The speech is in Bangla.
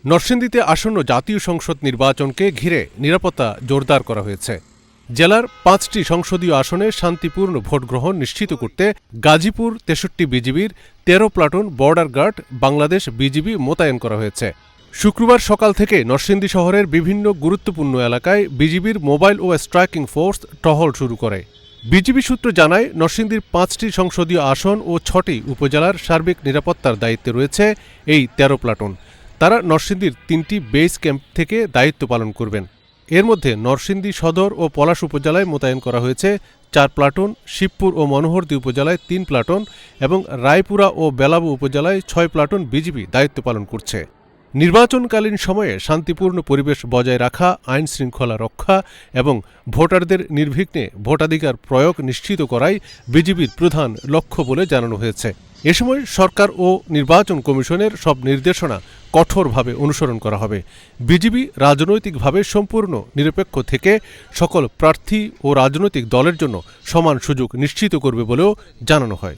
নরসিংদীতে আসন্ন জাতীয় সংসদ নির্বাচনকে ঘিরে নিরাপত্তা জোরদার করা হয়েছে। জেলার ৫টি সংসদীয় আসনে শান্তিপূর্ণ ভোট গ্রহণ নিশ্চিত করতে গাজীপুর ৬৩ বিজিবির ১৩ platoon border guard Bangladesh BGB মোতায়েন করা হয়েছে। শুক্রবার সকাল থেকে নরসিংদী শহরের বিভিন্ন গুরুত্বপূর্ণ এলাকায় বিজিবির মোবাইল ও স্ট্রাইকিং ফোর্স টহল শুরু করে। বিজিবি সূত্র জানায়, নরসিংদীর ৫টি সংসদীয় আসন ও ৬টি উপজেলার সার্বিক নিরাপত্তার দায়িত্বে রয়েছে এই ১৩ প্লাটুন। তারা নরসিংদীর ৩টি বেস ক্যাম্প থেকে দায়িত্ব পালন করবেন। এর মধ্যে নরসিংদী সদর ও পলাশ উপজেলায় মোতায়েন করা হয়েছে ৪ প্লাটুন, শিবপুর ও মনোহরদী উপজেলায় ৩ প্লাটুন এবং রায়পুরা ও বেলাবু উপজেলায় ৬ প্লাটুন বিজিবি দায়িত্ব পালন করছে। নির্বাচনকালীন সময়ে শান্তিপূর্ণ পরিবেশ বজায় রাখা, আইন শৃঙ্খলা রক্ষা এবং ভোটারদের নির্বিঘ্নে ভোটাধিকার প্রয়োগ নিশ্চিত করাই বিজিবির প্রধান লক্ষ্য বলে জানানো হয়েছে। এ সময় সরকার ও নির্বাচন কমিশনের সব নির্দেশনা কঠোরভাবে অনুসরণ করা হবে। বিজিবি রাজনৈতিকভাবে সম্পূর্ণ নিরপেক্ষ থেকে সকল প্রার্থী ও রাজনৈতিক দলের জন্য সমান সুযোগ নিশ্চিত করবে বলেও জানানো হয়।